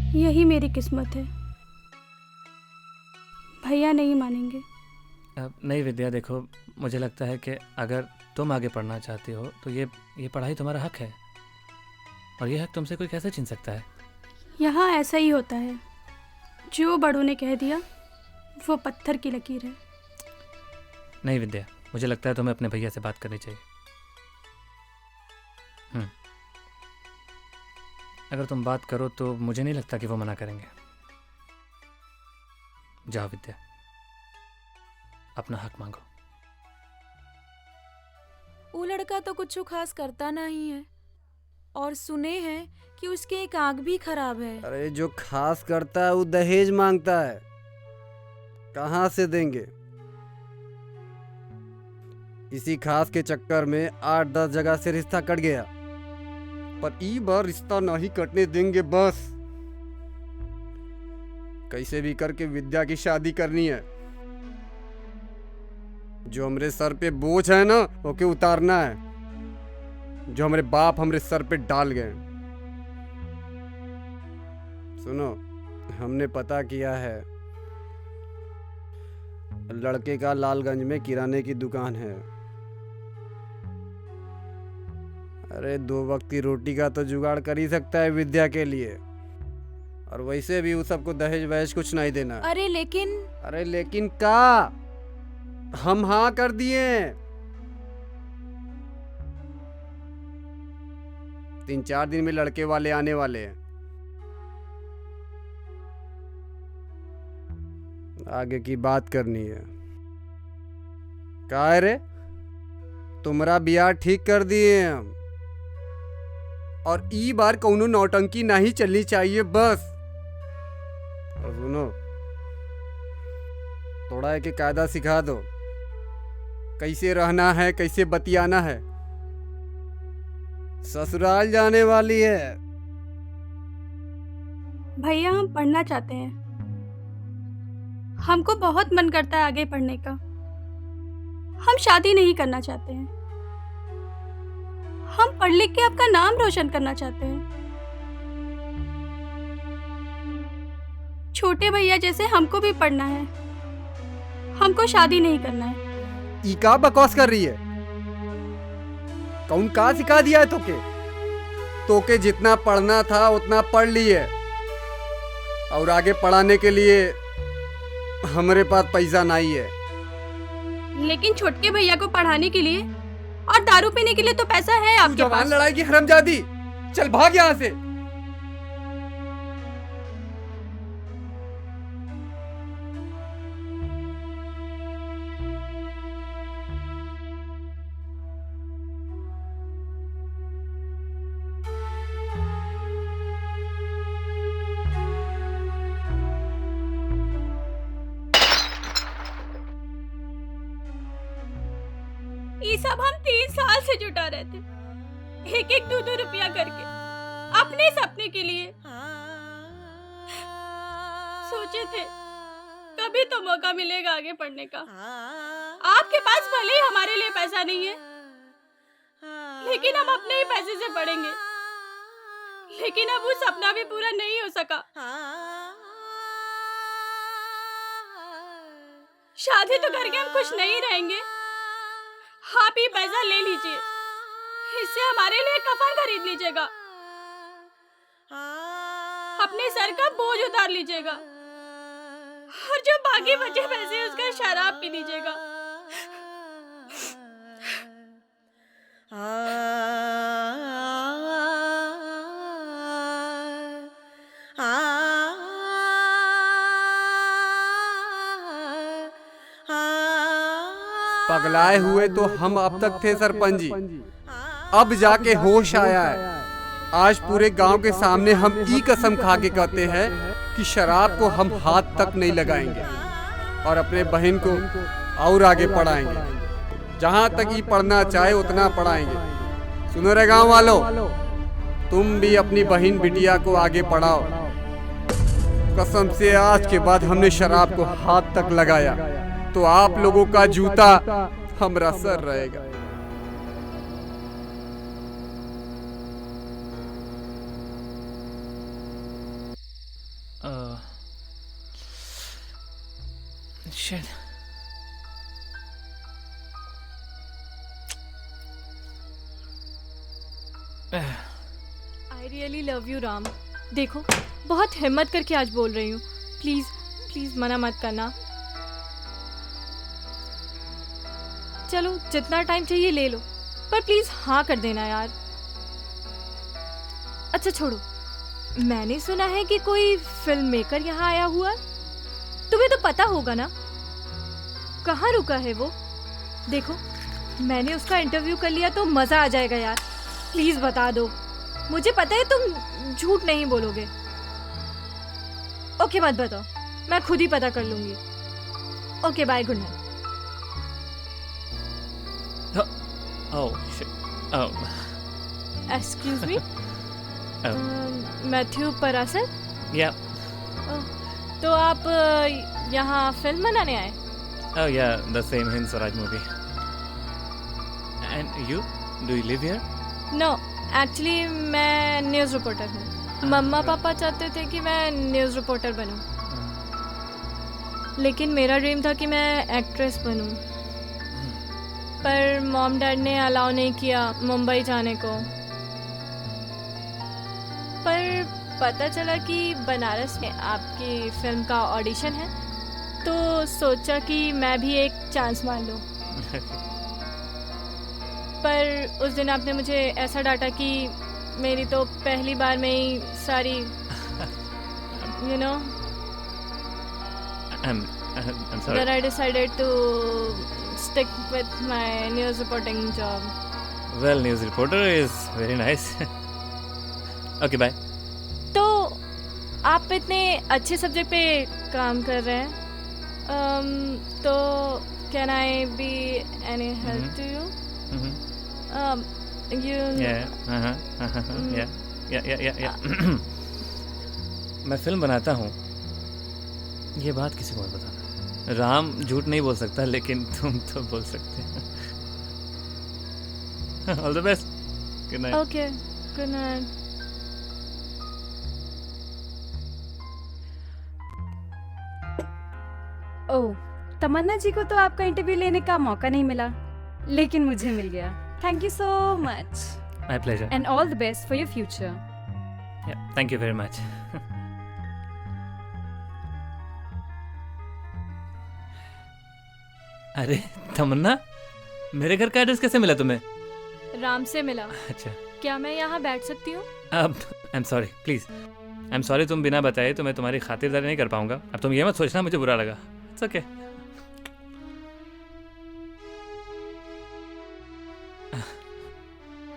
यही मेरी किस्मत है। भैया नहीं मानेंगे। नहीं विद्या, देखो मुझे लगता है कि अगर तुम आगे पढ़ना चाहती हो तो ये पढ़ाई तुम्हारा हक है, और ये हक तुमसे कोई कैसे छीन सकता है। यहाँ ऐसा ही होता है, जो बड़ों ने कह दिया वो पत्थर की लकीर है। नहीं विद्या, मुझे लगता है तुम्हें अपने भैया से बात करनी चाहिए। अगर तुम बात करो तो मुझे नहीं लगता कि वो मना करेंगे। जाओ विद्या, अपना हक मांगो। वो लड़का तो कुछ खास करता नहीं है, और सुने हैं कि उसकी एक आंख भी खराब है। अरे जो खास करता है वो दहेज मांगता है, कहाँ से देंगे। इसी खास के चक्कर में 8-10 जगह से रिश्ता कट गया, पर ई बार रिश्ता नहीं कटने देंगे। बस कैसे भी करके विद्या की शादी करनी है। जो हमरे सर पे बोझ है ना, ओके उतारना है, जो हमारे बाप हमरे सर पे डाल गए। सुनो, हमने पता किया है, लड़के का लालगंज में किराने की दुकान है। अरे 2 वक्त की रोटी का तो जुगाड़ कर ही सकता है विद्या के लिए, और वैसे भी उस सबको दहेज वहेज कुछ नहीं देना। अरे लेकिन का हम हाँ कर दिए। 3-4 दिन में लड़के वाले आने वाले हैं। आगे की बात करनी है। का है रे, तुम्हारा ब्याह ठीक कर दिए हम, और ई बार कौनो नौटंकी नहीं चलनी चाहिए बस। और सुनो, थोड़ा एक कायदा सिखा दो, कैसे रहना है, कैसे बतियाना है। ससुराल जाने वाली है। भैया हम पढ़ना चाहते हैं, हमको बहुत मन करता है आगे पढ़ने का। हम शादी नहीं करना चाहते हैं, हम पढ़ लिख के आपका नाम रोशन करना चाहते हैं। छोटे भैया जैसे हमको भी पढ़ना है, हमको शादी नहीं करना है। ई का बकवास कर रही है? कौन का सिखा दिया है तोके जितना पढ़ना था उतना पढ़ लिए, और आगे पढ़ाने के लिए हमारे पास पैसा नहीं है। लेकिन छोटके भैया को पढ़ाने के लिए और दारू पीने के लिए तो पैसा है आपके जवान पास। लड़ाई की हरामजादी, चल भाग यहाँ से। ये सब हम 3 साल से जुटा रहे थे, 1-1 2-2 रुपया करके अपने सपने के लिए। सोचे थे कभी तो मौका मिलेगा आगे पढ़ने का। आपके पास भले ही हमारे लिए पैसा नहीं है, लेकिन हम अपने ही पैसे से पढ़ेंगे। लेकिन अब वो सपना भी पूरा नहीं हो सका। शादी तो करके हम खुश नहीं रहेंगे। आप ही पैसा ले लीजिए, इससे हमारे लिए कफन खरीद लीजिएगा, अपने सर का बोझ उतार लीजिएगा, और जो बाकी बचे पैसे उसका शराब पी लीजिएगा। पगलाए हुए तो हम अब तक थे सरपंच जी, अब जाके होश आया है। आज पूरे गांव के सामने हम ई कसम खा के कहते हैं कि शराब को हम हाथ तक नहीं लगाएंगे, और अपने बहन को और आगे पढ़ाएंगे। जहां तक ई पढ़ना चाहे उतना पढ़ाएंगे। सुनो रे गांव वालों, तुम भी अपनी बहन बिटिया को आगे पढ़ाओ। कसम से आज के बाद हमने शराब को हाथ तक लगाया तो आप लोगों का जूता हमरा सर रहेगा। Shit. I really love you Ram. देखो बहुत हिम्मत करके आज बोल रही हूँ, प्लीज प्लीज मना मत करना। चलो जितना टाइम चाहिए ले लो, पर प्लीज हाँ कर देना यार। अच्छा छोड़ो, मैंने सुना है कि कोई फिल्म मेकर यहाँ आया हुआ। तुम्हें तो पता होगा ना, कहाँ रुका है वो? देखो मैंने उसका इंटरव्यू कर लिया तो मजा आ जाएगा यार। प्लीज बता दो, मुझे पता है तुम झूठ नहीं बोलोगे। ओके मत बताओ, मैं खुद ही पता कर लूंगी। Okay bye, good night. Oh shit. Oh. Excuse me, Matthew Parasar? Yeah. तो आप यहाँ फिल्म बनाने आए? Oh yeah, the same Hind Swaraj movie. And you? Do you live here? No, actually मैं न्यूज़ रिपोर्टर हूँ। मम्मा पापा चाहते थे कि मैं न्यूज़ रिपोर्टर बनूँ, लेकिन मेरा ड्रीम था कि मैं एक्ट्रेस बनूँ। पर मॉम डैड ने अलाउ नहीं किया मुंबई जाने को। पर पता चला कि बनारस में आपकी फिल्म का ऑडिशन है, तो सोचा कि मैं भी एक चांस मार लूं। पर उस दिन आपने मुझे ऐसा डांटा कि मेरी तो पहली बार में ही सारी you know I'm sorry. that I decided to stick with my news reporting job. Well, news reporter is very nice. Okay, bye. तो आप इतने अच्छे सब्जेक्ट पे काम कर रहे हैं, तो can I be any help to you? You Yeah. मैं फिल्म बनाता हूँ, ये बात किसी को मत बताना। राम झूठ नहीं बोल सकता, लेकिन तुम तो बोल सकते हो। All the best. Good night. Okay, good night. Oh, Tamannaah ji को तो आपका इंटरव्यू लेने का मौका नहीं मिला, लेकिन मुझे मिल गया। Thank you so much my pleasure. And all the best for your future. Thank you very much. अरे तमन्ना, मेरे घर का एड्रेस कैसे मिला तुम्हें? राम से मिला। अच्छा, क्या मैं यहाँ बैठ सकती हूँ? अब I am sorry, please I am sorry. तुम बिना बताए तो मैं तुम्हारी खातिरदारी नहीं कर पाऊंगा। अब तुम ये मत सोचना मुझे बुरा लगा। It's okay.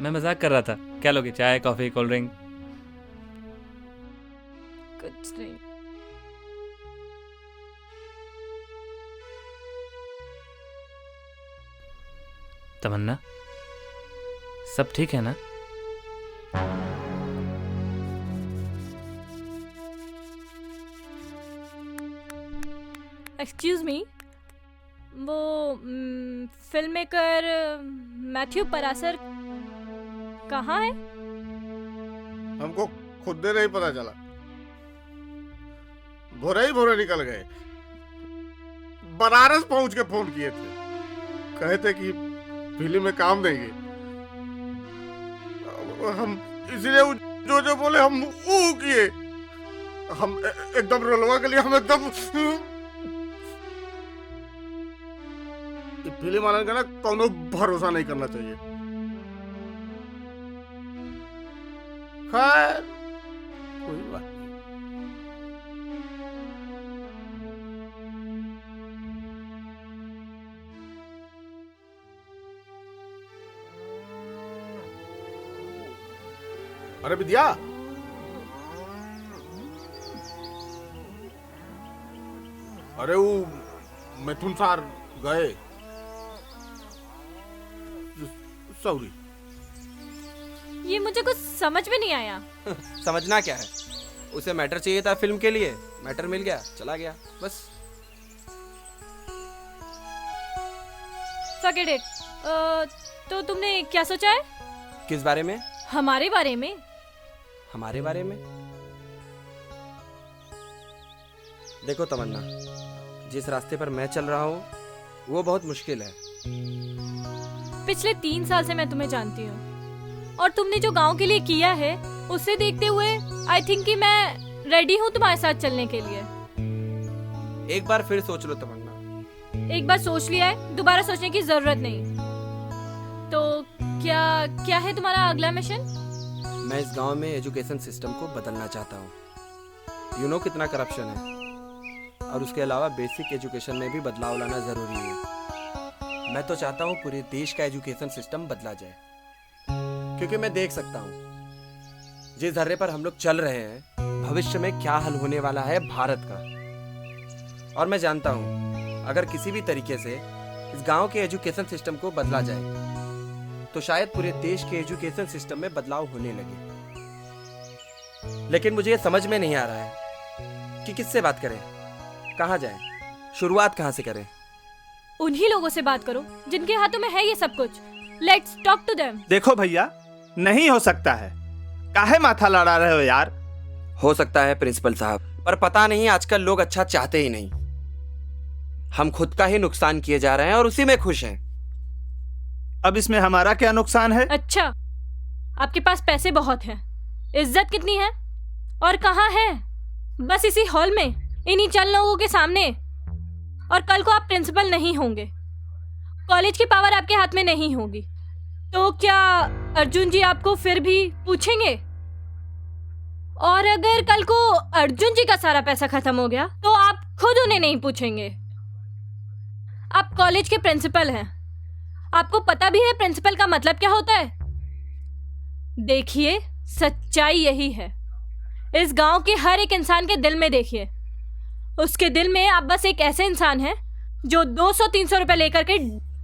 मैं मजाक कर रहा था। क्या लोगे, चाय, कॉफी, कोल्ड ड्रिंक? कुछ नहीं। तमन्ना, सब ठीक है ना? एक्सक्यूज मी, वो फिल्म मेकर मैथ्यू परासर कहाँ है? हमको खुद नहीं पता चला, भोरे ही भोरे निकल गए। बनारस पहुंच के फोन किए थे, कहे थे कि फिल्म में काम देंगे। हम इसीलिए जो जो बोले हम वो किए। हम एकदम रोलवा के लिए हम एकदम फिल्म वाले का ना कोनो भरोसा नहीं करना चाहिए। खैर कोई बात नहीं। अरे विद्या, अरे वो मिथुन सर गए। सॉरी। ये मुझे कुछ समझ में नहीं आया। समझना क्या है, उसे मैटर चाहिए था फिल्म के लिए, मैटर मिल गया, चला गया, बस। Forget it. तो तुमने क्या सोचा है? किस बारे में? हमारे बारे में। हमारे बारे में? देखो तमन्ना, जिस रास्ते पर मैं चल रहा हूँ वो बहुत मुश्किल है। पिछले 3 साल से मैं तुम्हें जानती हूँ और तुमने जो गांव के लिए किया है उसे देखते हुए आई थिंक कि मैं रेडी हूँ तुम्हारे साथ चलने के लिए। एक बार फिर सोच लो तमन्ना। एक बार सोच लिया है, दोबारा सोचने की जरूरत नहीं। तो क्या क्या है तुम्हारा अगला मिशन? मैं इस गांव में एजुकेशन सिस्टम को बदलना चाहता हूँ। यू नो कितना करप्शन है, और उसके अलावा बेसिक एजुकेशन में भी बदलाव लाना ज़रूरी है। मैं तो चाहता हूँ पूरे देश का एजुकेशन सिस्टम बदला जाए, क्योंकि मैं देख सकता हूँ जिस धर्रे पर हम लोग चल रहे हैं भविष्य में क्या हल होने वाला है भारत का। और मैं जानता हूँ अगर किसी भी तरीके से इस गांव के एजुकेशन सिस्टम को बदला जाए तो शायद पूरे देश के एजुकेशन सिस्टम में बदलाव होने लगे। लेकिन मुझे ये समझ में नहीं आ रहा है कि किससे बात करें, कहाँ जाएं, शुरुआत कहाँ से करें। उन्हीं लोगों से बात करो जिनके हाथों में है ये सब कुछ। Let's talk to them. देखो भैया, नहीं हो सकता है, काहे माथा लड़ा रहे हो यार? हो सकता है प्रिंसिपल साहब, पर पता नहीं आजकल लोग अच्छा चाहते ही नहीं। हम खुद का ही नुकसान किए जा रहे हैं और उसी में खुश हैं। अब इसमें हमारा क्या नुकसान है? अच्छा, आपके पास पैसे बहुत हैं, इज्जत कितनी है और कहाँ है? बस इसी हॉल में, इन्हीं चंद लोगों के सामने। और कल को आप प्रिंसिपल नहीं होंगे, कॉलेज की पावर आपके हाथ में नहीं होगी, तो क्या अर्जुन जी आपको फिर भी पूछेंगे? और अगर कल को अर्जुन जी का सारा पैसा खत्म हो गया तो आप खुद उन्हें नहीं पूछेंगे। आप कॉलेज के प्रिंसिपल हैं, आपको पता भी है प्रिंसिपल का मतलब क्या होता है? देखिए, सच्चाई यही है। इस गांव के हर एक इंसान के दिल में देखिए, उसके दिल में आप बस एक ऐसे इंसान हैं जो 200-300 रुपए लेकर के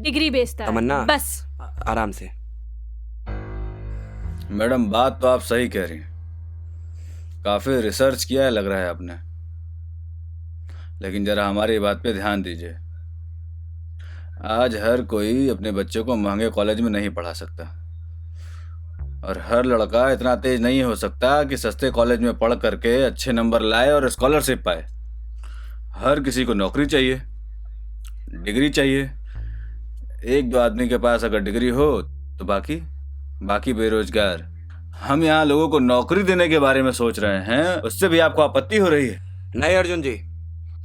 डिग्री बेचता है। तमन्ना, बस आराम से। मैडम, बात तो आप सही कह रही हैं, काफी रिसर्च किया है लग रहा है आपने। लेकिन जरा हमारी बात पे ध्यान दीजिए। आज हर कोई अपने बच्चों को महंगे कॉलेज में नहीं पढ़ा सकता, और हर लड़का इतना तेज नहीं हो सकता कि सस्ते कॉलेज में पढ़ करके अच्छे नंबर लाए और स्कॉलरशिप पाए। हर किसी को नौकरी चाहिए, डिग्री चाहिए। एक दो आदमी के पास अगर डिग्री हो तो बाकी बेरोजगार। हम यहाँ लोगों को नौकरी देने के बारे में सोच रहे हैं, उससे भी आपको आपत्ति हो रही है? नहीं अर्जुन जी,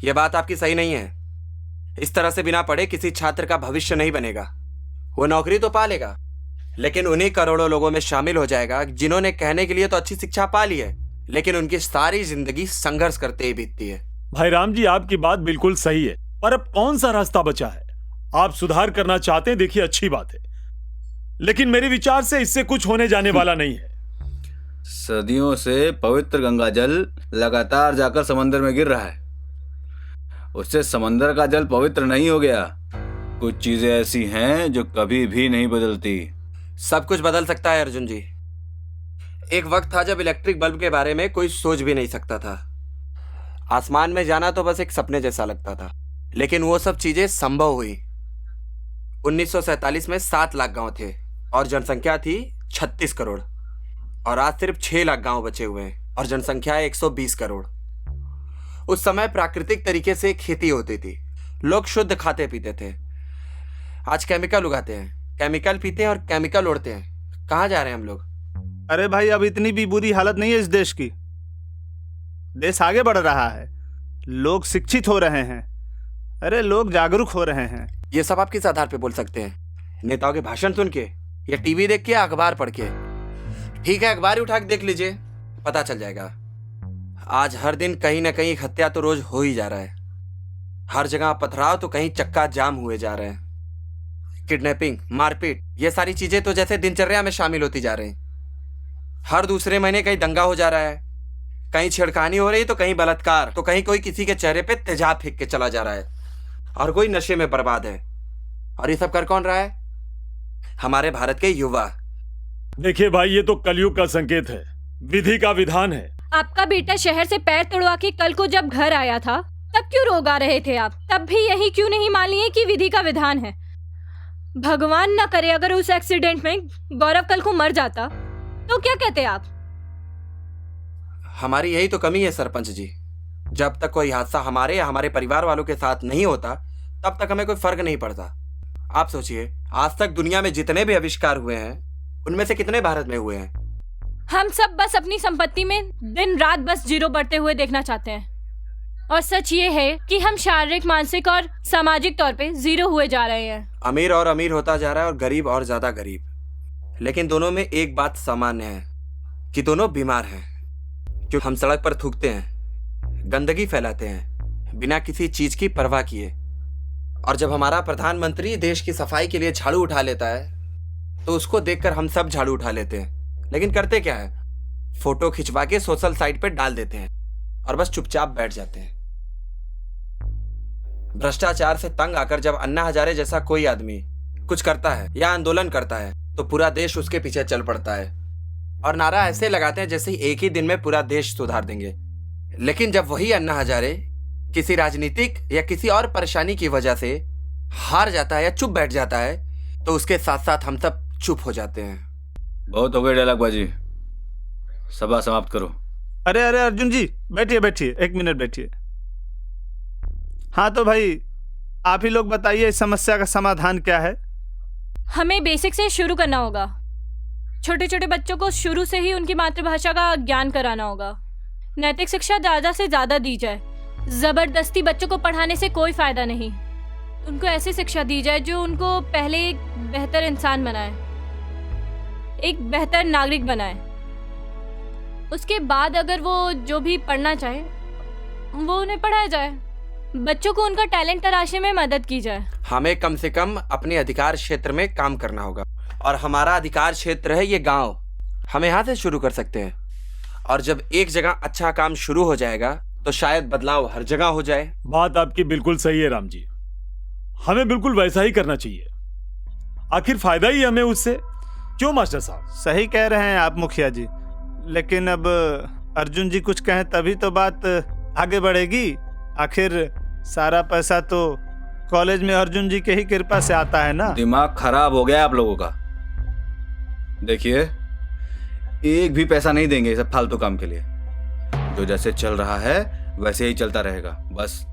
ये बात आपकी सही नहीं है। इस तरह से बिना पढ़े किसी छात्र का भविष्य नहीं बनेगा। वो नौकरी तो पा लेगा, लेकिन उन्हीं करोड़ों लोगों में शामिल हो जाएगा जिन्होंने कहने के लिए तो अच्छी शिक्षा पा ली है, लेकिन उनकी सारी जिंदगी संघर्ष करते ही बीतती है। भाई राम जी, आपकी बात बिल्कुल सही है, पर अब कौन सा रास्ता बचा है? आप सुधार करना चाहते हैं, देखिए अच्छी बात है, लेकिन मेरे विचार से इससे कुछ होने जाने वाला नहीं है। सदियों से पवित्र गंगा जल लगातार जाकर समंदर में गिर रहा है, उससे समंदर का जल पवित्र नहीं हो गया। कुछ चीजें ऐसी हैं जो कभी भी नहीं बदलती। सब कुछ बदल सकता है अर्जुन जी। एक वक्त था जब इलेक्ट्रिक बल्ब के बारे में कोई सोच भी नहीं सकता था। आसमान में जाना तो बस एक सपने जैसा लगता था, लेकिन वो सब चीजें संभव हुई। 1947 में 7 लाख गांव थे और जनसंख्या थी 36 करोड़, और आज सिर्फ 6 लाख गांव बचे हुए हैं और जनसंख्या है 120 करोड़। उस समय प्राकृतिक तरीके से खेती होती थी, लोग शुद्ध खाते पीते थे। आज केमिकल उगाते हैं, केमिकल पीते हैं और केमिकल उड़ते हैं। कहाँ जा रहे हैं हम लोग? अरे भाई, अब इतनी भी बुरी हालत नहीं है इस देश की। देश आगे बढ़ रहा है, लोग शिक्षित हो रहे हैं, अरे लोग जागरूक हो रहे हैं। ये सब आप किस आधार पे बोल सकते हैं? नेताओं के भाषण सुन के, या टीवी देख के, या अखबार पढ़ के? ठीक है, अखबार ही उठा के देख लीजिए, पता चल जाएगा। आज हर दिन कहीं ना कहीं हत्या तो रोज हो ही जा रहा है। हर जगह पथराव तो कहीं चक्का जाम हुए जा रहे हैं। किडनैपिंग, मारपीट, ये सारी चीजें तो जैसे दिनचर्या में शामिल होती जा रही। हर दूसरे महीने कहीं दंगा हो जा रहा है, कहीं छेड़खानी हो रही, तो कहीं बलात्कार, तो कहीं कोई किसी के चेहरे पे तेजाब फेंक के चला जा रहा है, और कोई नशे में बर्बाद है। और ये सब कर कौन रहा है? हमारे भारत के युवा। देखिए भाई, ये तो कलयुग का संकेत है, विधि का विधान है। आपका बेटा शहर से पैर तोड़वा के कल को जब घर आया था तब क्यों रोगा रहे थे आप? तब भी यही क्यों नहीं मान लिए कि विधि का विधान है? भगवान ना करे अगर उस एक्सीडेंट में गौरव कल को मर जाता तो क्या कहते आप? हमारी यही तो कमी है सरपंच जी। जब तक कोई हादसा हमारे या हमारे परिवार वालों के साथ नहीं होता तब तक हमें कोई फर्क नहीं पड़ता। आप सोचिए, आज तक दुनिया में जितने भी आविष्कार हुए हैं उनमें से कितने भारत में हुए हैं? हम सब बस अपनी संपत्ति में दिन रात बस जीरो बढ़ते हुए देखना चाहते हैं। और सच ये है कि हम शारीरिक, मानसिक और सामाजिक तौर पे जीरो हुए जा रहे हैं। अमीर और अमीर होता जा रहा है और गरीब और ज्यादा गरीब। लेकिन दोनों में एक बात सामान्य है कि दोनों बीमार हैं। क्योंकि हम सड़क पर थूकते हैं, गंदगी फैलाते हैं बिना किसी चीज की परवाह किए। और जब हमारा प्रधानमंत्री देश की सफाई के लिए झाड़ू उठा लेता है तो उसको देखकर हम सब झाड़ू उठा लेते हैं। लेकिन करते क्या है? फोटो खिंचवा के सोशल साइट पे डाल देते हैं और बस चुपचाप बैठ जाते हैं। भ्रष्टाचार से तंग आकर जब अन्ना हजारे जैसा कोई आदमी कुछ करता है या आंदोलन करता है तो पूरा देश उसके पीछे चल पड़ता है और नारा ऐसे लगाते हैं जैसे एक ही दिन में पूरा देश सुधार देंगे। लेकिन जब वही अन्ना हजारे किसी राजनीतिक या किसी और परेशानी की वजह से हार जाता है या चुप बैठ जाता है तो उसके साथ साथ हम सब चुप हो जाते हैं। बहुत हो गई डायलॉगबाजी, सभा समाप्त करो। अरे अरे अर्जुन जी, बैठिए बैठिए, 1 मिनट बैठिए। हाँ तो भाई आप ही लोग बताइए, इस समस्या का समाधान क्या है? हमें बेसिक से शुरू करना होगा। छोटे छोटे बच्चों को शुरू से ही उनकी मातृभाषा का ज्ञान कराना होगा। नैतिक शिक्षा ज़्यादा से ज़्यादा दी जाए। ज़बरदस्ती बच्चों को पढ़ाने से कोई फ़ायदा नहीं। उनको ऐसी शिक्षा दी जाए जो उनको पहले एक बेहतर इंसान बनाए, एक बेहतर नागरिक बनाए। उसके बाद अगर वो जो भी पढ़ना चाहे वो उन्हें पढ़ाया जाए। बच्चों को उनका टैलेंट तराशने में मदद की जाए। हमें कम से कम अपने अधिकार क्षेत्र में काम करना होगा और हमारा अधिकार क्षेत्र है ये गांव। हम यहाँ से शुरू कर सकते हैं और जब एक जगह अच्छा काम शुरू हो जाएगा तो शायद बदलाव हर जगह हो जाए। बात आपकी बिल्कुल सही है राम जी, हमें बिल्कुल वैसा ही करना चाहिए। आखिर फायदा ही हमें उससे, क्यों मास्टर साहब? सही कह रहे हैं आप मुखिया जी, लेकिन अब अर्जुन जी कुछ कहें तभी तो बात आगे बढ़ेगी। आखिर सारा पैसा तो कॉलेज में अर्जुन जी के ही कृपा से आता है ना। दिमाग खराब हो गया आप लोगों का। देखिए, एक भी पैसा नहीं देंगे सब फालतू काम के लिए। जो जैसे चल रहा है वैसे ही चलता रहेगा। बस